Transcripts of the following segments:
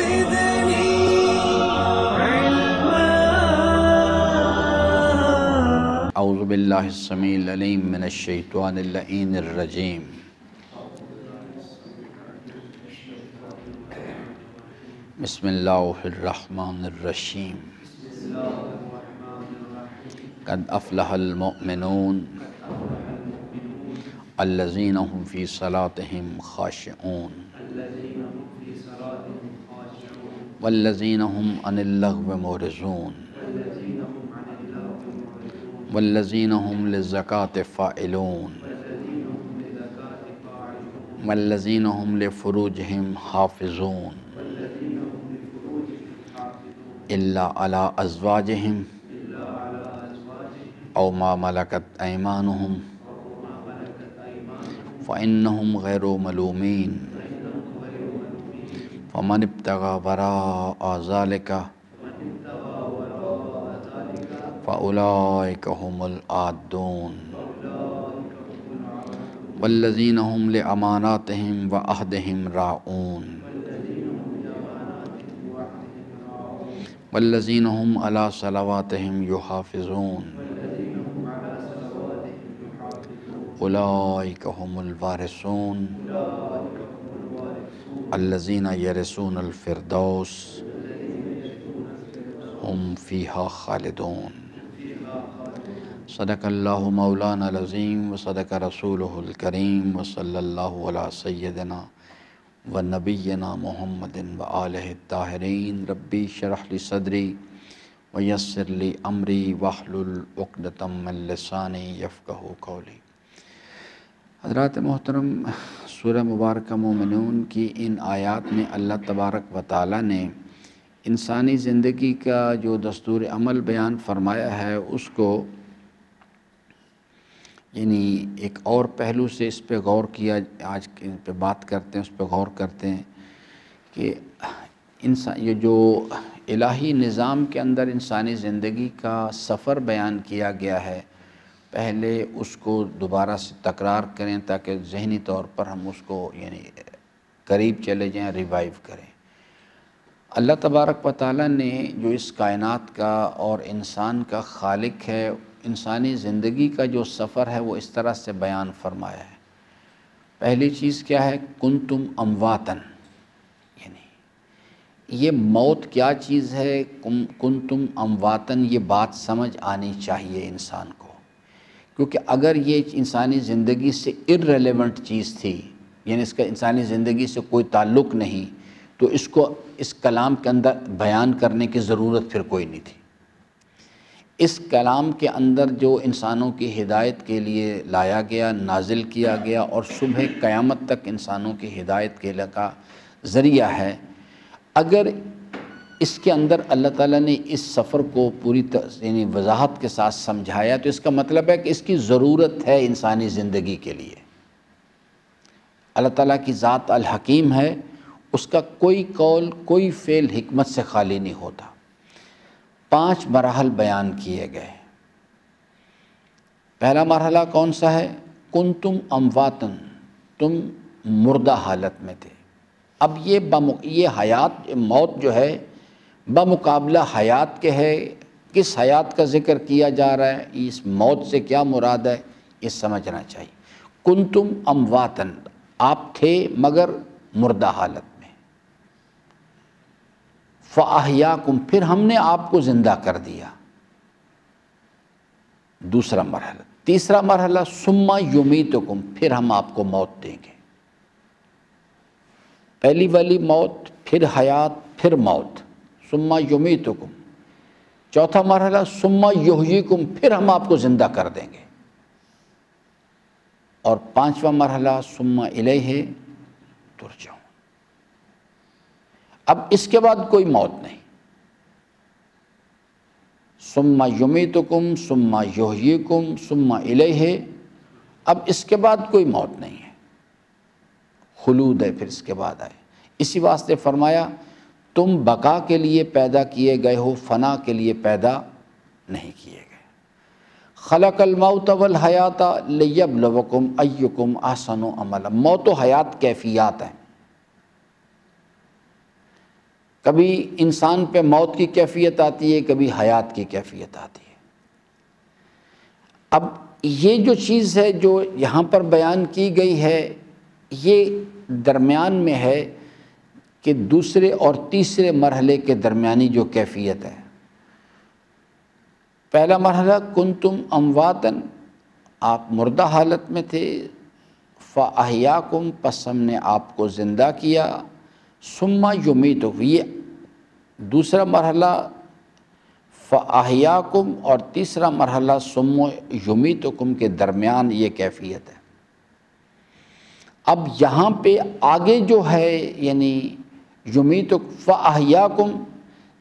زدني علما. اعوذ باللہ السمیع العلیم من الشیطان اللعین الرجیم. بسم اللہ الرحمن الرحیم. قد افلح المؤمنون الذین هم فی صلاتهم خاشعون والذین هم عن اللغو معرضون والذین هم للزکاة فاعلون والذین هم لفروجهم حافظون الا علی ازواجهم او ما ملکت ایمانهم فإنهم غیر ملومین فمن ابتغى وراء ذلك فأولئك هم العادون والذین هم لأماناتهم وعهدهم راعون والذین هم علی صلواتهم یحافظون اولئک هم الوارثون الذین یرثون الفردوس هم فیہا خالدون. صدق اللہ مولانا العظیم وصدق رسولہ الکریم وصلی اللہ علی سیدنا ونبینا محمد وآلہ الطاہرین. ربی شرح لی صدری ویسر لی امری واحلل عقدۃ من لسانی یفقہوا قولی. حضرات محترم، سورہ مبارکہ مومنون کی ان آیات میں اللہ تبارک و تعالیٰ نے انسانی زندگی کا جو دستور عمل بیان فرمایا ہے اس کو یعنی ایک اور پہلو سے اس پہ غور کیا. آج ان پہ بات کرتے ہیں، اس پہ غور کرتے ہیں کہ یہ جو الہی نظام کے اندر انسانی زندگی کا سفر بیان کیا گیا ہے، پہلے اس کو دوبارہ سے تکرار کریں تاکہ ذہنی طور پر ہم اس کو یعنی قریب چلے جائیں، ریوائیو کریں. اللہ تبارک و تعالیٰ نے جو اس کائنات کا اور انسان کا خالق ہے، انسانی زندگی کا جو سفر ہے وہ اس طرح سے بیان فرمایا ہے. پہلی چیز کیا ہے؟ کنتم امواتن، یعنی یہ موت کیا چیز ہے؟ کنتم امواتن، یہ بات سمجھ آنی چاہیے انسان کو، کیونکہ اگر یہ انسانی زندگی سے ارریلیونٹ چیز تھی، یعنی اس کا انسانی زندگی سے کوئی تعلق نہیں، تو اس کو اس کلام کے اندر بیان کرنے کی ضرورت پھر کوئی نہیں تھی. اس کلام کے اندر جو انسانوں کی ہدایت کے لیے لایا گیا، نازل کیا گیا اور صبح قیامت تک انسانوں کی ہدایت کے کا ذریعہ ہے، اگر اس کے اندر اللہ تعالیٰ نے اس سفر کو پوری یعنی وضاحت کے ساتھ سمجھایا، تو اس کا مطلب ہے کہ اس کی ضرورت ہے انسانی زندگی کے لیے. اللہ تعالیٰ کی ذات الحکیم ہے، اس کا کوئی قول کوئی فعل حکمت سے خالی نہیں ہوتا. 5 مراحل بیان کیے گئے. پہلا مرحلہ کون سا ہے؟ کنتم امواتن، تم مردہ حالت میں تھے. اب یہ حیات، موت جو ہے بمقابلہ حیات کے ہے. کس حیات کا ذکر کیا جا رہا ہے؟ اس موت سے کیا مراد ہے یہ سمجھنا چاہیے. کنتم امواتن، آپ تھے مگر مردہ حالت میں. فَأَحْيَاكُمْ، پھر ہم نے آپ کو زندہ کر دیا. دوسرا مرحلہ. تیسرا مرحلہ ثُمَّ يُمِيتُكُمْ، پھر ہم آپ کو موت دیں گے. پہلی والی موت، پھر حیات، پھر موت. ثُمَّ يُمِيتُكُمْ. چوتھا مرحلہ ثُمَّ يُحْيِيكُمْ، پھر ہم آپ کو زندہ کر دیں گے. اور 5واں مرحلہ ثُمَّ إِلَيْهِ تُرْجَعُونَ. اب اس کے بعد کوئی موت نہیں. ثُمَّ يُمِيتُكُمْ ثُمَّ يُحْيِيكُمْ ثُمَّ إِلَيْهِ. اب اس کے بعد کوئی موت نہیں ہے، خلود ہے. پھر اس کے بعد آئے. اسی واسطے فرمایا تم بقا کے لیے پیدا کیے گئے ہو، فنا کے لیے پیدا نہیں کیے گئے. خلق الموت والحیات لیبلوکم ایکم احسن عملا. موت و حیات کیفیات ہیں. کبھی انسان پہ موت کی کیفیت آتی ہے، کبھی حیات کی کیفیت آتی ہے۔ اب یہ جو چیز ہے جو یہاں پر بیان کی گئی ہے، یہ درمیان میں ہے کہ دوسرے اور تیسرے مرحلے کے درمیانی جو کیفیت ہے۔ پہلا مرحلہ کنتم امواتن، آپ مردہ حالت میں تھے، فاحیاکم، پس ہم نے آپ کو زندہ کیا، ثم یمیتکم، یہ دوسرا مرحلہ فاحیاکم، اور تیسرا مرحلہ ثم یمیتکم کے درمیان یہ کیفیت ہے۔ اب یہاں پہ آگے جو ہے یعنی یمیتکم فاحیاکم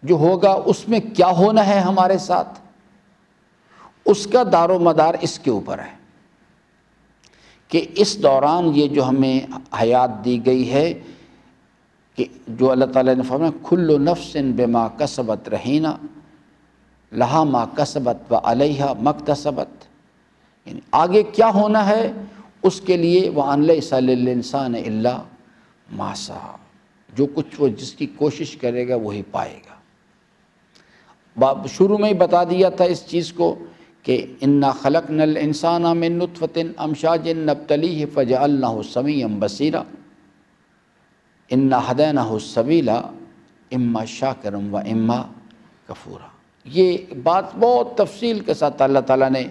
جو ہوگا، اس میں کیا ہونا ہے ہمارے ساتھ، اس کا دار و مدار اس کے اوپر ہے کہ اس دوران یہ جو ہمیں حیات دی گئی ہے، کہ جو اللہ تعالیٰ نے فرمایا کل نفس بما کسبت رہینہ لہا ما کسبت و علیہا مکتسبت، یعنی آگے کیا ہونا ہے اس کے لیے وَأَن لَيْسَ لِلْإِنسَانِ إِلَّا مَا سَعَىٰ، جو کچھ وہ جس کی کوشش کرے گا وہی پائے گا۔ شروع میں ہی بتا دیا تھا اس چیز کو کہ اِنَّا خَلَقْنَا الْإِنسَانَ مِن نُطْفَةٍ أَمْشَاجٍ نَبْتَلِيهِ فَجَعَلْنَاهُ سَمِيعًا بَصِيرًا إِنَّا هَدَيْنَاهُ السَّبِيلَ إِمَّا شَاكِرًا وَإِمَّا كَفُورًا۔ یہ بات بہت تفصیل کے ساتھ اللہ تعالیٰ نے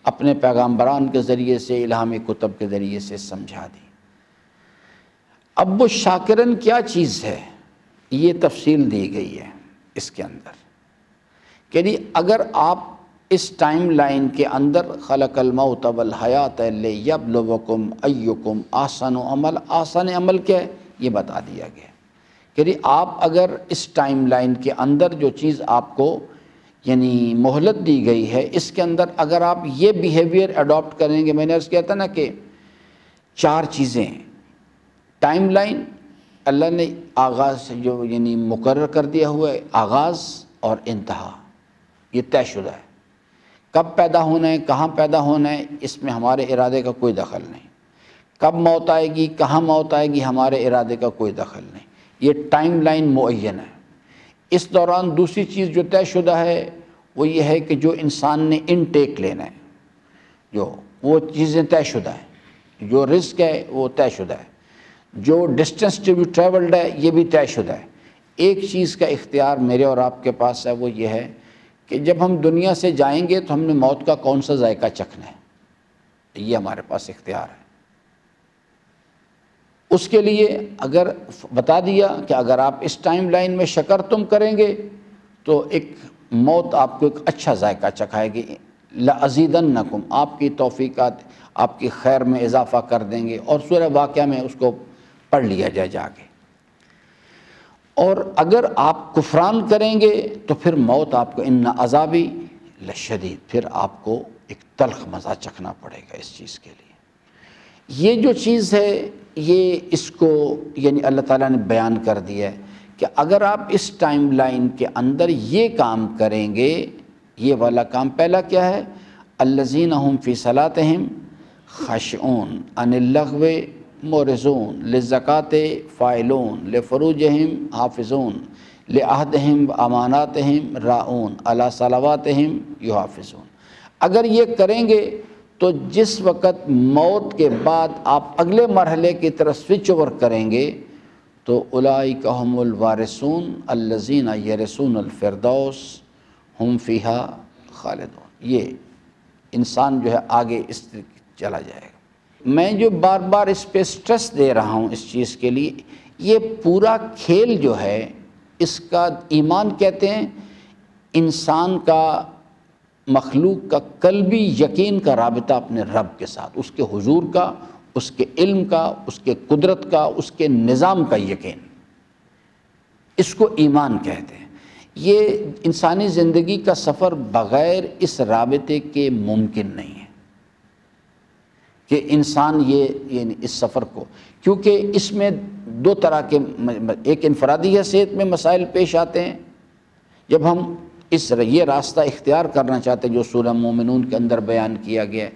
اپنے پیغامبران کے ذریعے سے، الہامی کتب کے ذریعے سے سمجھا دی۔ اب وہ شاکرن کیا چیز ہے، یہ تفصیل دی گئی ہے اس کے اندر، کہ اگر آپ اس ٹائم لائن کے اندر خلق الموت والحیات لیبلوکم ایکم احسن عمل، آسان عمل کیا ہے یہ بتا دیا گیا کہ آپ اگر اس ٹائم لائن کے اندر جو چیز آپ کو یعنی مہلت دی گئی ہے، اس کے اندر اگر آپ یہ بیہیویئر اڈاپٹ کریں گے، میں نے عرض کیا تھا نا کہ 4 چیزیں ٹائم لائن اللہ نے آغاز سے جو یعنی مقرر کر دیا ہوا ہے، آغاز اور انتہا یہ طے شدہ ہے، کب پیدا ہونا ہے، کہاں پیدا ہونا ہے، اس میں ہمارے ارادے کا کوئی دخل نہیں، کب موت آئے گی، کہاں موت آئے گی، ہمارے ارادے کا کوئی دخل نہیں، یہ ٹائم لائن معین ہے۔ اس دوران دوسری چیز جو طے شدہ ہے وہ یہ ہے کہ جو انسان نے انٹیک لینا ہے، جو وہ چیزیں طے شدہ ہیں، جو رزق ہے وہ طے شدہ ہے، جو ڈسٹنس ٹو بی ٹریولڈ ہے یہ بھی طے شدہ ہے۔ ایک چیز کا اختیار میرے اور آپ کے پاس ہے، وہ یہ ہے کہ جب ہم دنیا سے جائیں گے تو ہم نے موت کا کون سا ذائقہ چکھنا ہے، یہ ہمارے پاس اختیار ہے۔ اس کے لیے اگر بتا دیا کہ اگر آپ اس ٹائم لائن میں شکر تم کریں گے تو ایک موت آپ کو ایک اچھا ذائقہ چکھائے گی، لَأَزِيدَنَّكُمْ، آپ کی توفیقات آپ کی خیر میں اضافہ کر دیں گے، اور سورہ واقعہ میں اس کو پڑھ لیا جائے جا کے۔ اور اگر آپ کفران کریں گے تو پھر موت آپ کو اِنَّ عَذَابِي لَشَدِيدٌ، پھر آپ کو ایک تلخ مزہ چکھنا پڑے گا اس چیز کے لیے۔ یہ جو چیز ہے یہ اس کو یعنی اللہ تعالیٰ نے بیان کر دیا ہے کہ اگر آپ اس ٹائم لائن کے اندر یہ کام کریں گے، یہ والا کام پہلا کیا ہے، الذین هم فی صلاتہم خاشعون عن اللغو معرضون للزکاة فاعلون لفروجہم حافظون لعہدہم واماناتہم راعون علی صلواتہم یحافظون۔ اگر یہ کریں گے تو جس وقت موت کے بعد آپ اگلے مرحلے کی طرف سوئچ اوور کریں گے تو اولئک هم الوارثون الذین یرثون الفردوس ہم فیہا خالدون، یہ انسان جو ہے آگے اس طرح چلا جائے گا۔ میں جو بار بار اس پہ سٹریس دے رہا ہوں اس چیز کے لیے، یہ پورا کھیل جو ہے اس کا ایمان کہتے ہیں انسان کا، مخلوق کا قلبی یقین کا رابطہ اپنے رب کے ساتھ، اس کے حضور کا، اس کے علم کا، اس کے قدرت کا، اس کے نظام کا یقین، اس کو ایمان کہتے ہیں۔ یہ انسانی زندگی کا سفر بغیر اس رابطے کے ممکن نہیں ہے کہ انسان یہ یعنی اس سفر کو، کیونکہ اس میں 2 طرح کے، ایک انفرادی حیثیت میں مسائل پیش آتے ہیں جب ہم یہ راستہ اختیار کرنا چاہتے ہیں جو سورہ مومنون کے اندر بیان کیا گیا ہے،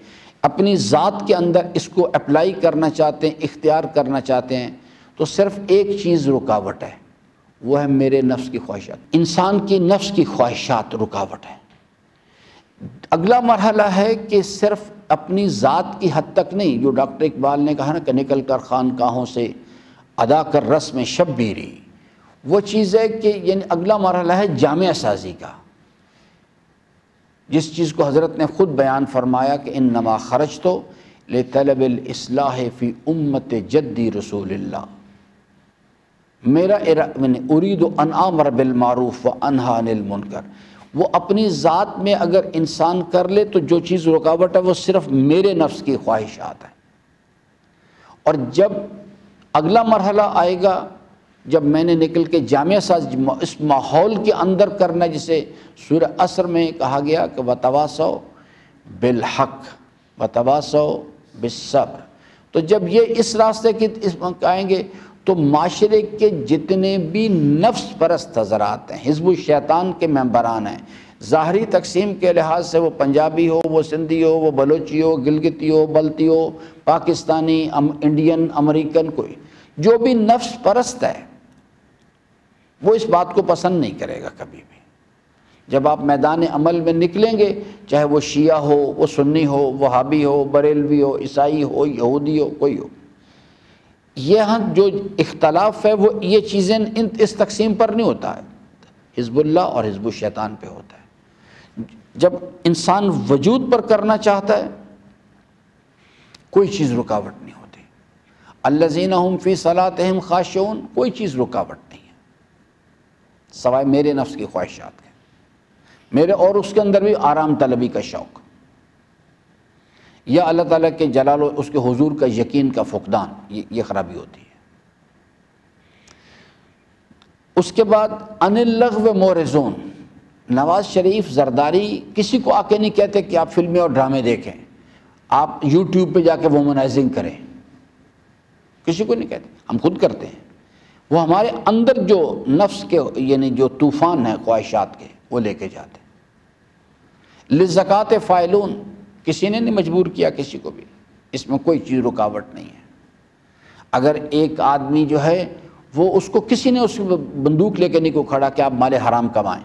اپنی ذات کے اندر اس کو اپلائی کرنا چاہتے ہیں، اختیار کرنا چاہتے ہیں، تو صرف ایک چیز رکاوٹ ہے، وہ ہے میرے نفس کی خواہشات۔ انسان کی نفس کی خواہشات رکاوٹ ہے۔ اگلا مرحلہ ہے کہ صرف اپنی ذات کی حد تک نہیں، جو ڈاکٹر اقبال نے کہا نا کہ نکل کر خانقاہوں سے ادا کر رسم شبیری، وہ چیز ہے کہ یعنی اگلا مرحلہ ہے جامعہ سازی کا، جس چیز کو حضرت نے خود بیان فرمایا کہ انما خرجت لطلب الاصلاح فی امت جدی رسول اللہ، میرا ارید ان آمر بالمعروف و انہی عن المنکر۔ وہ اپنی ذات میں اگر انسان کر لے تو جو چیز رکاوٹ ہے وہ صرف میرے نفس کی خواہشات ہیں۔ اور جب اگلا مرحلہ آئے گا، جب میں نے نکل کے جامعہ ساز اس ماحول کے اندر کرنا، جسے سورہ عصر میں کہا گیا کہ وتواصوا بالحق وتواصوا بالصبر، تو جب یہ اس راستے کی اس آئیں گے تو معاشرے کے جتنے بھی نفس پرست حضرات ہیں، حزب الشیطان کے ممبران ہیں، ظاہری تقسیم کے لحاظ سے وہ پنجابی ہو، وہ سندھی ہو، وہ بلوچی ہو، گلگتی ہو، بلتی ہو، پاکستانی، انڈین، امریکن، کوئی جو بھی نفس پرست ہے وہ اس بات کو پسند نہیں کرے گا کبھی بھی۔ جب آپ میدان عمل میں نکلیں گے، چاہے وہ شیعہ ہو، وہ سنی ہو، وہابی ہو، بریلوی ہو، عیسائی ہو، یہودی ہو، کوئی ہو، یہاں جو اختلاف ہے وہ یہ چیزیں اس تقسیم پر نہیں ہوتا ہے، حزب اللہ اور حزب الشیطان پہ ہوتا ہے۔ جب انسان وجود پر کرنا چاہتا ہے کوئی چیز رکاوٹ نہیں ہوتی۔ الذین هم فی صلاتہم خاشعون، کوئی چیز رکاوٹ نہیں ہے سوائے میرے نفس کی خواہشات کے، میرے اور اس کے اندر بھی آرام طلبی کا شوق، یا اللہ تعالیٰ کے جلال و اس کے حضور کا یقین کا فقدان، یہ خرابی ہوتی ہے۔ اس کے بعد عن اللغو معرضون، نواز شریف زرداری کسی کو آ کے نہیں کہتے کہ آپ فلمیں اور ڈرامے دیکھیں، آپ یوٹیوب پہ جا کے وومنائزنگ کریں، کسی کو نہیں کہتے، ہم خود کرتے ہیں۔ وہ ہمارے اندر جو نفس کے یعنی جو طوفان ہے خواہشات کے، وہ لے کے جاتے ہیں۔ للزکوٰۃ فاعلون، کسی نے نہیں مجبور کیا کسی کو بھی، اس میں کوئی چیز رکاوٹ نہیں ہے۔ اگر ایک آدمی جو ہے وہ اس کو کسی نے اس بندوق لے کے نہیں کو کھڑا کہ آپ مال حرام کمائیں،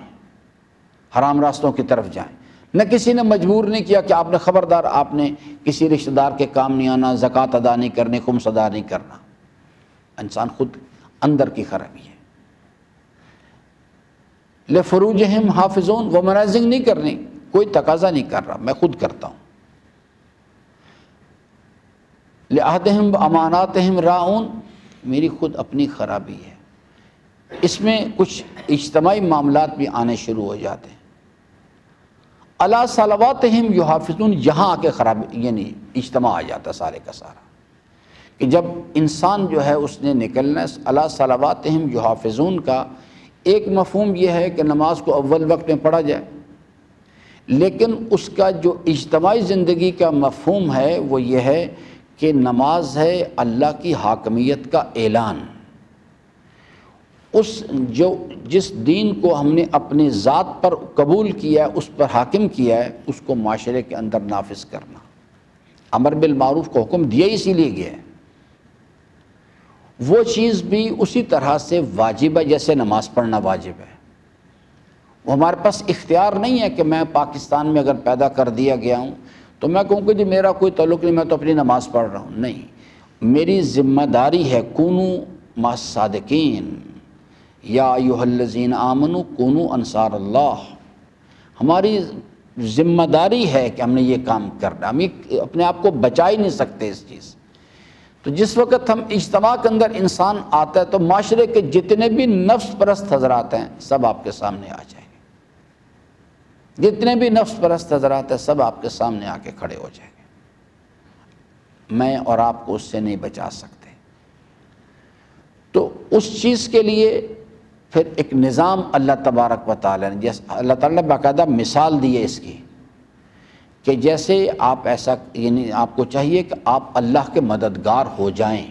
حرام راستوں کی طرف جائیں، نہ کسی نے مجبور نہیں کیا کہ آپ نے خبردار آپ نے کسی رشتہ دار کے کام نہیں آنا، زکوٰۃ ادا نہیں کرنی، خمس ادا نہیں کرنا۔ انسان خود اندر کی خرابی ہے۔ لفروجہم حافظون، وومنائزنگ نہیں کرنی، کوئی تقاضا نہیں کر رہا، میں خود کرتا ہوں۔ لعہدہم اماناتہم راعون، میری خود اپنی خرابی ہے۔ اس میں کچھ اجتماعی معاملات بھی آنے شروع ہو جاتے ہیں۔ علی صلواتہم یحافظون، یہاں آ کے خرابی یعنی اجتماع آ جاتا سارے کا سارا، کہ جب انسان جو ہے اس نے نکلنا ہے۔ علی صلواتہم یحافظون کا ایک مفہوم یہ ہے کہ نماز کو اول وقت میں پڑھا جائے، لیکن اس کا جو اجتماعی زندگی کا مفہوم ہے وہ یہ ہے کہ نماز ہے اللہ کی حاکمیت کا اعلان۔ جس دین کو ہم نے اپنی ذات پر قبول کیا ہے، اس پر حاکم کیا ہے، اس کو معاشرے کے اندر نافذ کرنا۔ امر بالمعروف کو حکم دیا اسی لیے گیا ہے، وہ چیز بھی اسی طرح سے واجب ہے جیسے نماز پڑھنا واجب ہے۔ وہ ہمارے پاس اختیار نہیں ہے کہ میں پاکستان میں اگر پیدا کر دیا گیا ہوں تو میں کہوں کہ جی میرا کوئی تعلق نہیں، میں تو اپنی نماز پڑھ رہا ہوں۔ نہیں، میری ذمہ داری ہے کونوا مع الصادقین، یا ایھا الذین آمنوا کونوا انصار اللہ۔ ہماری ذمہ داری ہے کہ ہم نے یہ کام کرنا، ہم اپنے آپ کو بچا ہی نہیں سکتے اس چیز۔ تو جس وقت ہم اجتماع کے اندر انسان آتا ہے تو معاشرے کے جتنے بھی نفس پرست حضرات ہیں سب آپ کے سامنے آ جائیں گے، جتنے بھی نفس پرست حضرات ہیں سب آپ کے سامنے آ کے کھڑے ہو جائیں گے، میں اور آپ کو اس سے نہیں بچا سکتے۔ تو اس چیز کے لیے پھر ایک نظام اللہ تبارک و تعالیٰ نے، جیسے اللہ تعالیٰ نے باقاعدہ مثال دی ہے اس کی، کہ جیسے آپ ایسا یعنی آپ کو چاہیے کہ آپ اللہ کے مددگار ہو جائیں۔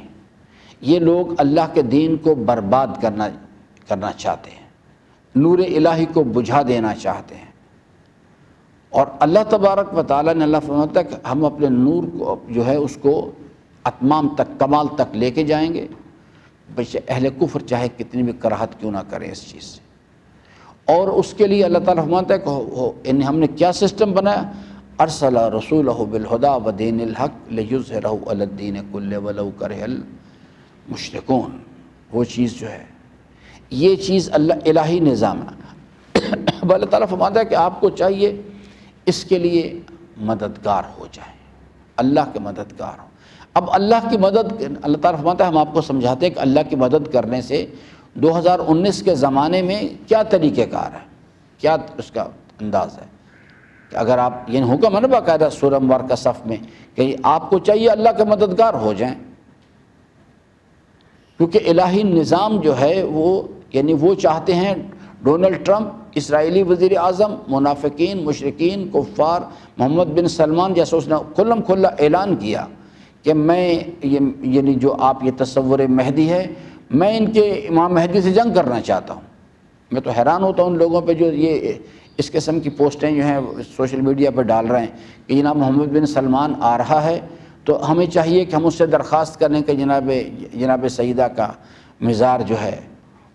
یہ لوگ اللہ کے دین کو برباد کرنا چاہتے ہیں، نور الہی کو بجھا دینا چاہتے ہیں، اور اللہ تبارک و تعالیٰ نے اللہ فرماتا ہے کہ ہم اپنے نور کو جو ہے اس کو اتمام تک، کمال تک لے کے جائیں گے۔ بچے اہل کفر چاہے کتنی بھی کراہت کیوں نہ کریں اس چیز سے. اور اس کے لیے اللہ تعالیٰ فرماتا ہے کہ ہم نے کیا سسٹم بنایا، ارسل رسولہ بالہدی ودین الحق لیظہرہ علی الدین کلہ ولو کرہ المشرکون. وہ چیز جو ہے، یہ چیز اللہ الہی نظام ہے. اب اللہ تعالیٰ فرماتا ہے کہ آپ کو چاہیے اس کے لیے مددگار ہو جائیں، اللہ کے مددگار ہوں. اب اللہ کی مدد، اللہ تعالیٰ فرماتا ہے ہم آپ کو سمجھاتے ہیں کہ اللہ کی مدد کرنے سے 2019 کے زمانے میں کیا طریقہ کار ہے، کیا اس کا انداز ہے. کہ اگر آپ، یہ حکم ہے نا باقاعدہ سورہ مبارکہ صف میں کہ آپ کو چاہیے اللہ کے مددگار ہو جائیں، کیونکہ الہی نظام جو ہے وہ، یعنی وہ چاہتے ہیں ڈونلڈ ٹرمپ، اسرائیلی وزیر اعظم، منافقین، مشرکین، کفار، محمد بن سلمان جیسے اس نے کھلم کھلا اعلان کیا کہ میں یعنی جو آپ یہ تصور مہدی ہے، میں ان کے امام مہدی سے جنگ کرنا چاہتا ہوں. میں تو حیران ہوتا ہوں ان لوگوں پہ جو یہ اس قسم کی پوسٹیں جو ہیں سوشل میڈیا پہ ڈال رہے ہیں کہ جناب محمد بن سلمان آ رہا ہے تو ہمیں چاہیے کہ ہم اس سے درخواست کریں کہ جناب سیدہ کا مزار جو ہے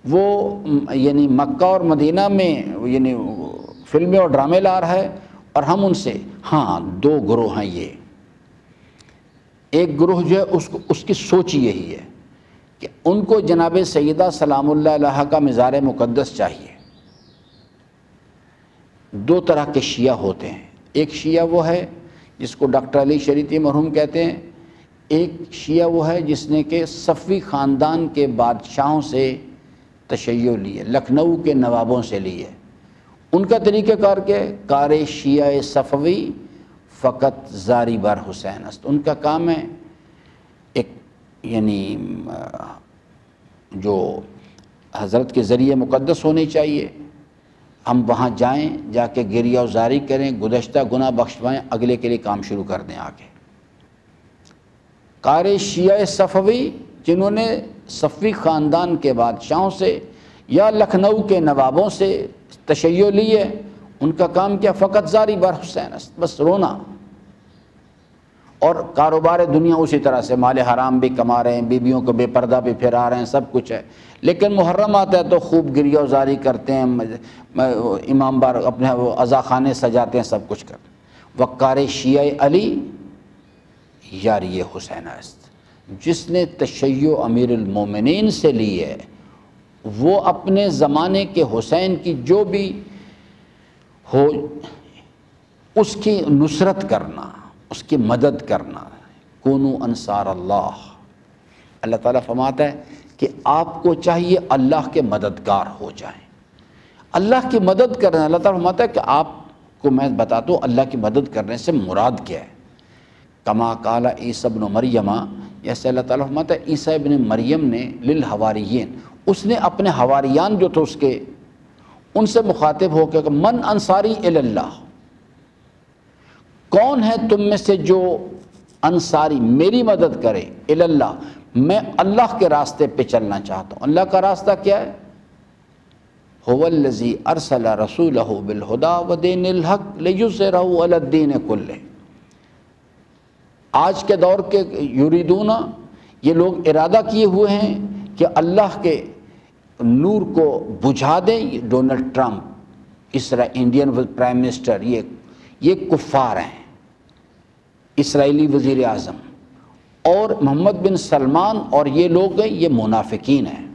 وہ یعنی مکہ اور مدینہ میں یعنی فلمیں اور ڈرامے لا رہا ہے. اور ہم ان سے، ہاں 2 گروہ ہیں یہ. ایک گروہ جو ہے اس کی سوچ یہی ہے کہ ان کو جناب سیدہ سلام اللہ علیہا کا مزار مقدس چاہیے. 2 طرح کے شیعہ ہوتے ہیں. ایک شیعہ وہ ہے جس کو ڈاکٹر علی شریعتی مرحوم کہتے ہیں. ایک شیعہ وہ ہے جس نے کہ صفوی خاندان کے بادشاہوں سے تشیع لی ہے، لکھنؤ کے نوابوں سے لی ہے. ان کا طریقہ کار کیا ہے؟ کار شیعہ صفوی فقط زاری بر حسین است. ان کا کام ہے ایک یعنی جو حضرت کے ذریعے مقدس ہونی چاہیے، ہم وہاں جائیں، جا کے گریہ و زاری کریں، گزشتہ گناہ بخشوائیں، اگلے کے لیے کام شروع کر دیں آگے. کار شیعہ صفوی جنہوں نے صفوی خاندان کے بادشاہوں سے یا لکھنؤ کے نوابوں سے تشیع لی ہے، ان کا کام کیا؟ فقط زاری بر حسین است، بس رونا. اور کاروبار دنیا اسی طرح سے، مال حرام بھی کما رہے ہیں، بیویوں کو بے پردہ بھی پھرا رہے ہیں، سب کچھ ہے. لیکن محرم آتا ہے تو خوب گریہ و زاری کرتے ہیں، امام بار اپنے عزا خانے سجاتے ہیں، سب کچھ کرتے ہیں. وقار شیعہ علی یاری حسین است. جس نے تشیع امیر المومنین سے لی ہے وہ اپنے زمانے کے حسین کی جو بھی ہو اس کی نصرت کرنا، اس کی مدد کرنا. کونوا انصار اللہ. اللہ تعالیٰ فرماتا ہے کہ آپ کو چاہیے اللہ کے مددگار ہو جائیں. اللہ کی مدد کرنا، اللہ تعالیٰ فرماتا ہے کہ آپ کو میں بتاتا ہوں اللہ کی مدد کرنے سے مراد کیا ہے. کما قال عیسی ابن مریم، جیسے اللہ تعالیٰ فرماتا ہے عیسیٰ ابن مریم نے للحواریین، اس نے اپنے حواریان جو تھے اس کے، ان سے مخاطب ہو کے کہ من انصاری الی اللہ، کون ہے تم میں سے جو انصاری میری مدد کرے، الی اللہ، میں اللہ کے راستے پہ چلنا چاہتا ہوں. اللہ کا راستہ کیا ہے؟ هو الذی ارسل رسولہ بالہدی ودین الحق لیظہرہ علی الدین کلہ. آج کے دور کے یریدون، یہ لوگ ارادہ کیے ہوئے ہیں کہ اللہ کے نور کو بجھا دیں. Donald Trump, Indian prime minister, یہ کفار ہیں. اسرائیلی وزیر اعظم اور محمد بن سلمان اور یہ لوگ ہیں، یہ منافقین ہیں.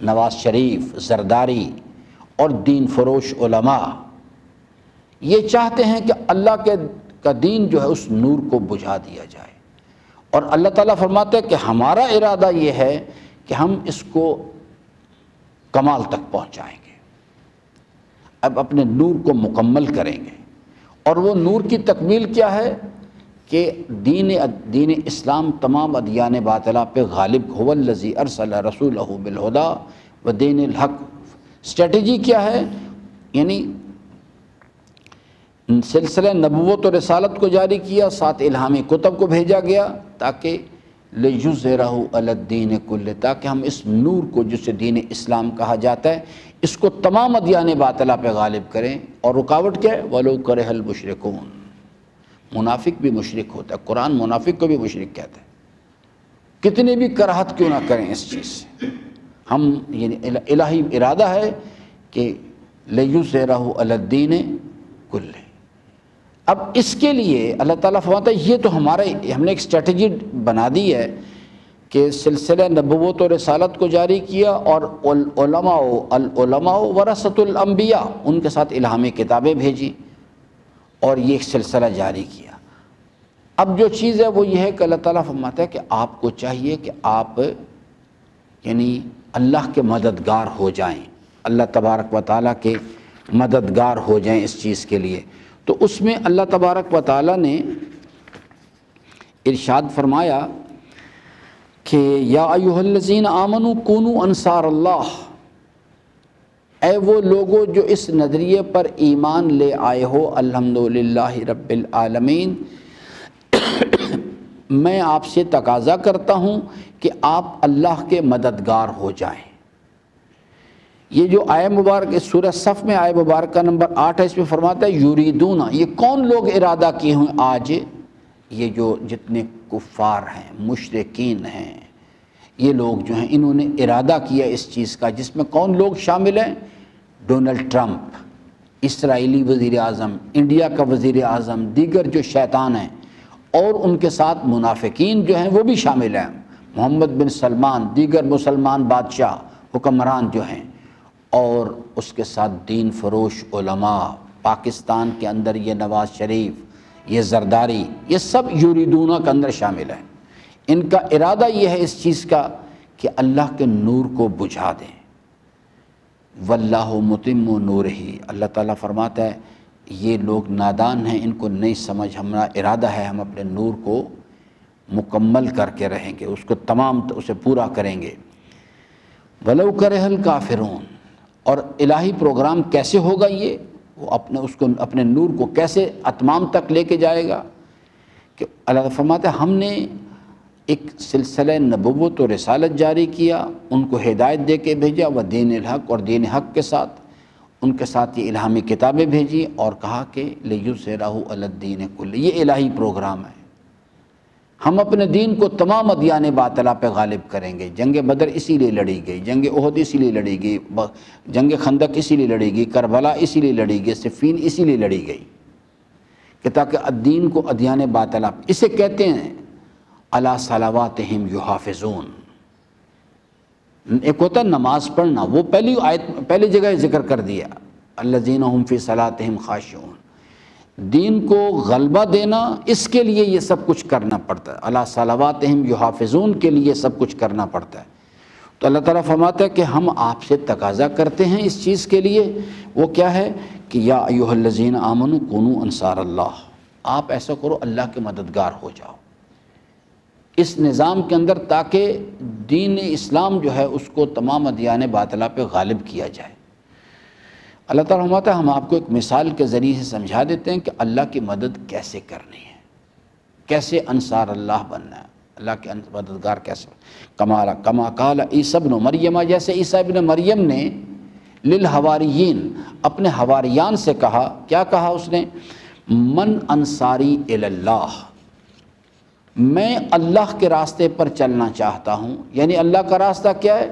نواز شریف، زرداری اور دین فروش علماء یہ چاہتے ہیں کہ اللہ کا دین جو ہے اس نور کو بجھا دیا جائے. اور اللہ تعالیٰ فرماتے ہیں کہ ہمارا ارادہ یہ ہے کہ ہم اس کو کمال تک پہنچائیں گے، اب اپنے نور کو مکمل کریں گے. اور وہ نور کی تکمیل کیا ہے کہ دین اسلام تمام ادیان باطلہ پہ غالب. هو الذی ارسل رسولہ بالہدی ودین الحق. اسٹریٹجی کیا ہے؟ یعنی سلسلہ نبوت و رسالت کو جاری کیا، ساتھ الہامی کتب کو بھیجا گیا تاکہ لیظہرہ علی الدین کلہ، تاکہ ہم اس نور کو جسے دین اسلام کہا جاتا ہے اس کو تمام ادیان باطلہ پہ غالب کریں. اور رکاوٹ کیا ہے؟ وَلَوْ كَرِهَ الْمُشْرِكُونَ. منافق بھی مشرک ہوتا ہے، قرآن منافق کو بھی مشرک کہتا ہے. کتنی بھی کراہت کیوں نہ کریں اس چیز سے. ہم یعنی الہی ارادہ ہے کہ لِیُظْهِرَهُ عَلَى الدِّینِ کُلِّهِ. اب اس کے لیے اللہ تعالیٰ فرماتا ہے یہ تو ہم نے ایک اسٹریٹجی بنا دی ہے کہ سلسلہ نبوت و رسالت کو جاری کیا، اور العلماء ورثۃ الانبیاء، ان کے ساتھ الہامی کتابیں بھیجی اور یہ سلسلہ جاری کیا. اب جو چیز ہے وہ یہ ہے کہ اللہ تعالیٰ فرماتا ہے کہ آپ کو چاہیے کہ آپ یعنی اللہ کے مددگار ہو جائیں، اللہ تبارک و تعالیٰ کے مددگار ہو جائیں اس چیز کے لیے. تو اس میں اللہ تبارک و تعالیٰ نے ارشاد فرمایا کہ یا ایھا الذین آمنوا کونوا انصار اللہ، اے وہ لوگوں جو اس نظریے پر ایمان لے آئے ہو الحمدللہ رب العالمین، میں آپ سے تقاضا کرتا ہوں کہ آپ اللہ کے مددگار ہو جائیں. یہ جو آیہ مبارک اس سورہ صف میں آیہ مبارکہ نمبر 8 ہے، اس میں فرماتا ہے یریدون، یہ کون لوگ ارادہ کیے ہوئے آج؟ یہ جو جتنے کفار ہیں، مشرکین ہیں، یہ لوگ جو ہیں انہوں نے ارادہ کیا اس چیز کا، جس میں کون لوگ شامل ہیں؟ ڈونلڈ ٹرمپ، اسرائیلی وزیر اعظم، انڈیا کا وزیر اعظم، دیگر جو شیطان ہیں، اور ان کے ساتھ منافقین جو ہیں وہ بھی شامل ہیں، محمد بن سلمان، دیگر مسلمان بادشاہ حکمران جو ہیں، اور اس کے ساتھ دین فروش علماء. پاکستان کے اندر یہ نواز شریف، یہ زرداری، یہ سب یریدون کے اندر شامل ہیں. ان کا ارادہ یہ ہے اس چیز کا کہ اللہ کے نور کو بجھا دیں. واللہ متم نورہ، اللہ تعالیٰ فرماتا ہے یہ لوگ نادان ہیں، ان کو نہیں سمجھ، ہمارا ارادہ ہے ہم اپنے نور کو مکمل کر کے رہیں گے، اس کو تمام اسے پورا کریں گے. ولو کرہ الکافرون، اور الہی پروگرام کیسے ہوگا یہ؟ وہ اپنے نور کو کیسے اتمام تک لے کے جائے گا؟ کہ اللہ فرماتا ہے ہم نے ایک سلسلہ نبوت و رسالت جاری کیا، ان کو ہدایت دے کے بھیجا، و دین الحق، اور دین حق کے ساتھ ان کے ساتھ یہ الہامی کتابیں بھیجی، اور کہا کہ لِیُظْهِرَهُ عَلَى الدِّینِ کُلِّهِ. یہ الہی پروگرام ہے، ہم اپنے دین کو تمام ادیان باطلہ پہ غالب کریں گے. جنگ بدر اسی لیے لڑی گئی، جنگ احد اسی لیے لڑی گئی، جنگ خندق اسی لیے لڑی گئی، کربلا اسی لیے لڑی گئی، صفین اسی لیے لڑی گئی کہ تاکہ دین کو ادیان باطلہ، اسے کہتے ہیں علی صلواتہم یحافظون. ایک ہوتا ہے نماز پڑھنا، وہ پہلی جگہ ذکر کر دیا، الذین هم فی صلاتہم خاشعون. دین کو غلبہ دینا، اس کے لیے یہ سب کچھ کرنا پڑتا ہے، علی صلواتہم یحافظون کے لیے سب کچھ کرنا پڑتا ہے. تو اللہ تعالیٰ فرماتا ہے کہ ہم آپ سے تقاضا کرتے ہیں اس چیز کے لیے، وہ کیا ہے کہ یا ایھا الذین آمنوا کونوا انصار اللہ، آپ ایسا کرو اللہ کے مددگار ہو جاؤ اس نظام کے اندر، تاکہ دین اسلام جو ہے اس کو تمام ادیان باطلہ پہ غالب کیا جائے. اللہ تعالیٰ فرماتا ہے ہم آپ کو ایک مثال کے ذریعے سے سمجھا دیتے ہیں کہ اللہ کی مدد کیسے کرنی ہے، کیسے انصار اللہ بننا ہے، اللہ کے مددگار کیسے. کما قال عیسی ابن مریم، جیسے عیسیٰ ابن مریم نے للحواریین، اپنے حواریان سے کہا، کیا کہا اس نے؟ من انصاری الی اللہ، میں اللہ کے راستے پر چلنا چاہتا ہوں. یعنی اللہ کا راستہ کیا ہے؟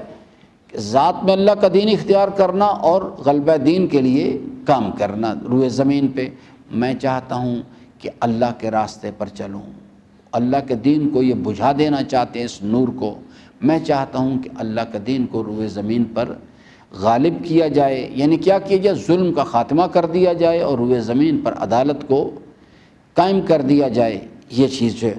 ذات میں اللہ کا دین اختیار کرنا اور غلبہ دین کے لیے کام کرنا روئے زمین پہ. میں چاہتا ہوں کہ اللہ کے راستے پر چلوں، اللہ کے دین کو یہ بجھا دینا چاہتے ہیں اس نور کو. میں چاہتا ہوں کہ اللہ کے دین کو روئے زمین پر غالب کیا جائے، یعنی کیا کیا جائے؟ ظلم کا خاتمہ کر دیا جائے اور روئے زمین پر عدالت کو قائم کر دیا جائے. یہ چیز ہے.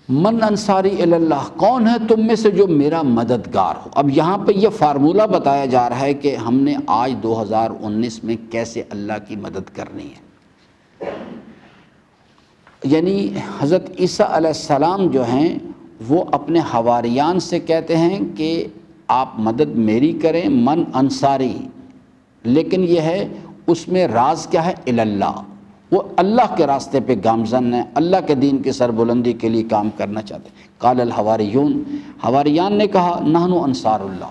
من انصاری الی اللہ، کون ہے تم میں سے جو میرا مددگار ہو؟ اب یہاں پہ یہ فارمولہ بتایا جا رہا ہے کہ ہم نے آج 2019 میں کیسے اللہ کی مدد کرنی ہے. یعنی حضرت عیسیٰ علیہ السلام جو ہیں وہ اپنے حواریان سے کہتے ہیں کہ آپ مدد میری کریں، من انصاری، لیکن یہ ہے اس میں راز کیا ہے؟ الی اللہ، وہ اللہ کے راستے پہ گامزن ہیں، اللہ کے دین کی سربلندی کے لیے کام کرنا چاہتے ہیں. قال الحواریون، حواریان نے کہا نحن انصار اللہ،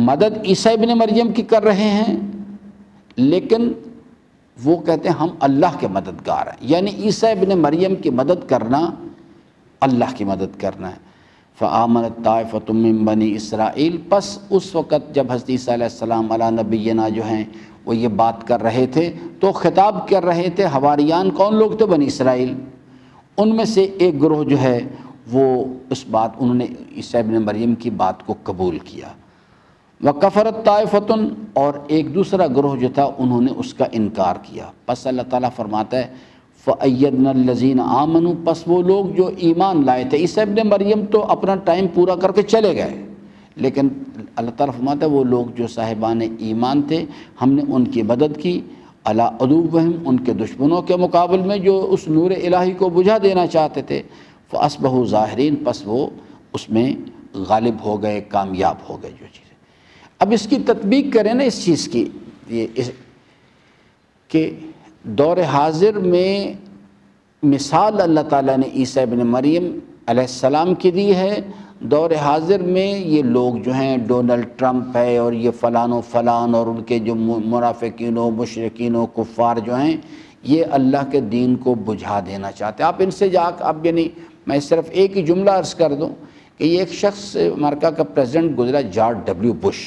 مدد عیسیٰ ابن مریم کی کر رہے ہیں، لیکن وہ کہتے ہیں ہم اللہ کے مددگار ہیں. یعنی عیسیٰ ابن مریم کی مدد کرنا اللہ کی مدد کرنا ہے۔ فآمنت طائفۃ من بنی اسرائیل، پس اس وقت جب حضرت عیسیٰ علیہ السلام علی نبینا جو ہیں وہ یہ بات کر رہے تھے تو خطاب کر رہے تھے حواریان کون لوگ تھے؟ بنی اسرائیل۔ ان میں سے ایک گروہ جو ہے وہ اس بات انہوں نے عیسیٰ ابن مریم کی بات کو قبول کیا۔ وکفرت طائفۃ، اور ایک دوسرا گروہ جو تھا انہوں نے اس کا انکار کیا۔ پس اللہ تعالیٰ فرماتا ہے فَأَيَّدْنَا الَّذِينَ آمَنُوا، پس وہ لوگ جو ایمان لائے تھے، عیسیٰ ابن مریم تو اپنا ٹائم پورا کر کے چلے گئے، لیکن اللہ تعالیٰ فرماتا ہے وہ لوگ جو صاحبان ایمان تھے ہم نے ان کی مدد کی، علی عدوہم، ان کے دشمنوں کے مقابل میں جو اس نور الہی کو بجھا دینا چاہتے تھے، فَأَصْبَحُوا ظَاہرین، پس وہ اس میں غالب ہو گئے، کامیاب ہو گئے جو چیزیں۔ اب اس کی تطبیق کریں نا اس چیز کی، کہ دور حاضر میں مثال اللہ تعالیٰ نے عیسیٰ ابن مریم علیہ السلام کی دی ہے، دور حاضر میں یہ لوگ جو ہیں ڈونلڈ ٹرمپ ہے اور یہ فلان و فلان اور ان کے جو منافقین و مشرکین و کفار جو ہیں یہ اللہ کے دین کو بجھا دینا چاہتے ہیں۔ آپ ان سے اب یعنی میں صرف ایک ہی جملہ عرض کر دوں کہ یہ ایک شخص امریکہ کا پریزیڈنٹ گزرا جارج ڈبلیو بش،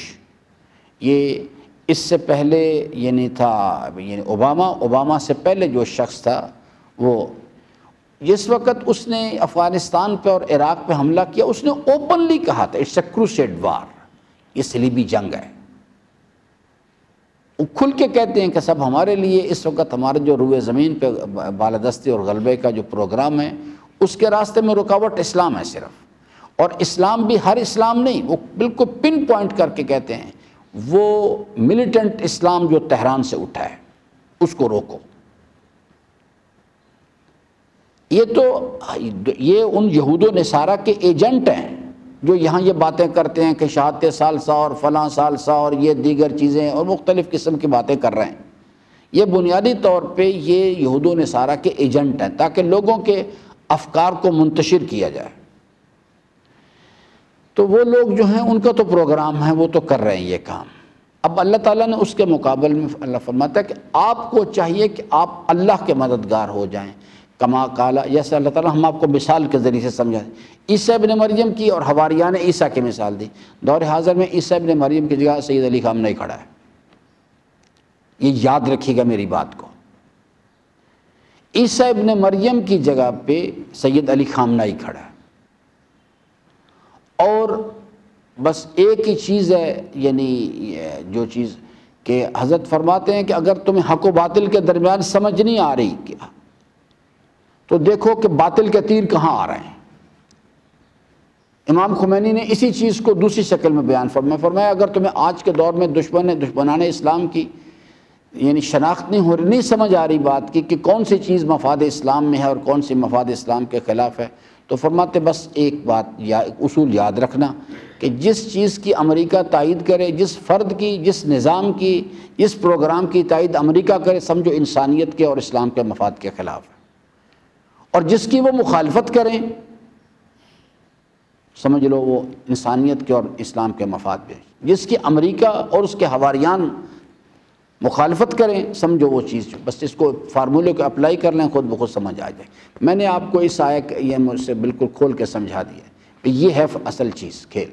یہ اس سے پہلے یعنی تھا یعنی اوباما سے پہلے جو شخص تھا وہ جس وقت اس نے افغانستان پہ اور عراق پہ حملہ کیا اس نے اوپنلی کہا تھا اٹس اے کروسیڈ وار، یہ صلیبی جنگ ہے۔ وہ کھل کے کہتے ہیں کہ سب ہمارے لیے اس وقت ہمارے جو روئے زمین پہ بالادستی اور غلبے کا جو پروگرام ہے اس کے راستے میں رکاوٹ اسلام ہے صرف، اور اسلام بھی ہر اسلام نہیں، وہ بالکل پن پوائنٹ کر کے کہتے ہیں وہ ملیٹنٹ اسلام جو تہران سے اٹھا ہے اس کو روکو۔ یہ ان یہود و نصارہ کے ایجنٹ ہیں جو یہاں یہ باتیں کرتے ہیں کہ شہادت ثالثہ اور فلاں ثالثہ اور یہ دیگر چیزیں اور مختلف قسم کی باتیں کر رہے ہیں۔ یہ بنیادی طور پہ یہ یہود و نصارہ کے ایجنٹ ہیں تاکہ لوگوں کے افکار کو منتشر کیا جائے۔ تو وہ لوگ جو ہیں ان کا تو پروگرام ہے، وہ تو کر رہے ہیں یہ کام۔ اب اللہ تعالیٰ نے اس کے مقابل میں اللہ فرماتا ہے کہ آپ کو چاہیے کہ آپ اللہ کے مددگار ہو جائیں، کما قال، جیسے اللہ تعالیٰ ہم آپ کو مثال کے ذریعے سے سمجھائیں۔ عیسیٰ ابن مریم کی اور حواریان عیسیٰ کی مثال دی، دور حاضر میں عیسیٰ ابن مریم کی جگہ سید علی خامنہ کھڑا ہے، یہ یاد رکھیے گا میری بات کو۔ عیسیٰ ابن مریم کی جگہ پہ سید علی خامنہ کھڑا ہے، اور بس ایک ہی چیز ہے، یعنی جو چیز کہ حضرت فرماتے ہیں کہ اگر تمہیں حق و باطل کے درمیان سمجھ نہیں آ رہی کیا تو دیکھو کہ باطل کے تیر کہاں آ رہے ہیں۔ امام خمینی نے اسی چیز کو دوسری شکل میں بیان فرمایا اگر تمہیں آج کے دور میں دشمنان اسلام کی یعنی شناخت نہیں ہو رہی، نہیں سمجھ آ رہی بات کی کہ کون سی چیز مفاد اسلام میں ہے اور کون سی مفاد اسلام کے خلاف ہے، تو فرماتے بس ایک بات یا ایک اصول یاد رکھنا کہ جس چیز کی امریکہ تائید کرے، جس فرد کی، جس نظام کی، جس پروگرام کی تائید امریکہ کرے، سمجھو انسانیت کے اور اسلام کے مفاد کے خلاف ہے، اور جس کی وہ مخالفت کریں سمجھ لو وہ انسانیت کے اور اسلام کے مفاد میں، جس کی امریکہ اور اس کے حواریان مخالفت کریں سمجھو وہ چیز، بس اس کو فارمولے کو اپلائی کر لیں خود بخود سمجھ آ جائے۔ میں نے آپ کو اس آیت یہ مجھ سے بالکل کھول کے سمجھا دیا کہ یہ ہے اصل چیز کھیل۔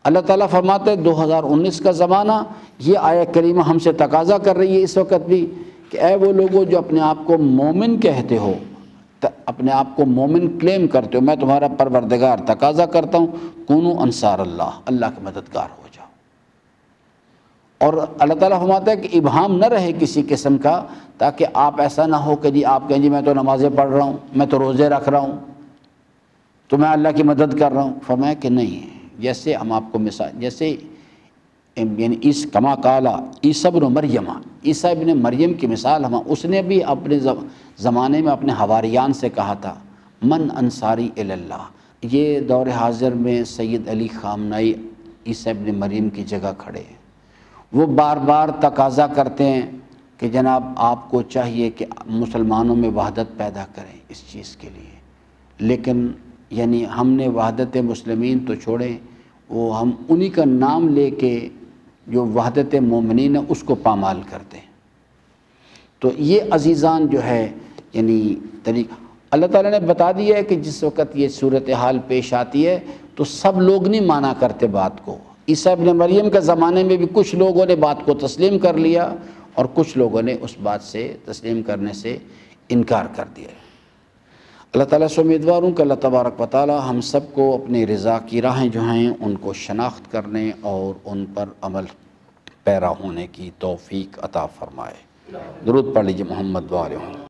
اللہ تعالیٰ فرماتا ہے 2019 کا زمانہ، یہ آیت کریمہ ہم سے تقاضا کر رہی ہے اس وقت بھی کہ اے وہ لوگوں جو اپنے آپ کو مومن کہتے ہو، اپنے آپ کو مومن کلیم کرتے ہو، میں تمہارا پروردگار تقاضا کرتا ہوں کونو انصار اللہ، اللہ کے مددگار ہو جاؤ۔ اور اللہ تعالیٰ فرماتا ہے کہ ابہام نہ رہے کسی قسم کا، تاکہ آپ ایسا نہ ہو کہ جی آپ کہیں جی میں تو نمازیں پڑھ رہا ہوں، میں تو روزے رکھ رہا ہوں، تو میں اللہ کی مدد کر رہا ہوں۔ فرمایا کہ نہیں، جیسے ہم آپ کو مثال، جیسے یعنی کما قال عیسیٰ ابن مریم، عیسیٰ ابن مریم کی مثال ہم، اس نے بھی اپنے زمانے میں اپنے حواریان سے کہا تھا من انصاری اللہ۔ یہ دور حاضر میں سید علی خامنہ عیسیٰ ابن مریم کی جگہ کھڑے ہیں، وہ بار بار تقاضا کرتے ہیں کہ جناب آپ کو چاہیے کہ مسلمانوں میں وحدت پیدا کریں اس چیز کے لیے، لیکن یعنی ہم نے وحدت مسلمین تو چھوڑیں، وہ ہم انہی کا نام لے کے جو وحدت مومنین ہے اس کو پامال کرتے ہیں۔ تو یہ عزیزان جو ہے یعنی طریقہ، اللہ تعالیٰ نے بتا دیا ہے کہ جس وقت یہ صورتحال پیش آتی ہے تو سب لوگ نہیں مانا کرتے بات کو۔ عیسیٰ ابن مریم کے زمانے میں بھی کچھ لوگوں نے بات کو تسلیم کر لیا اور کچھ لوگوں نے اس بات سے تسلیم کرنے سے انکار کر دیا۔ اللہ تعالیٰ سے امیدوار ہوں کہ اللہ تبارک و تعالیٰ ہم سب کو اپنی رضا کی راہیں جو ہیں ان کو شناخت کرنے اور ان پر عمل پیرا ہونے کی توفیق عطا فرمائے۔ درود پڑھ لیجیے محمد و آلہ محمد۔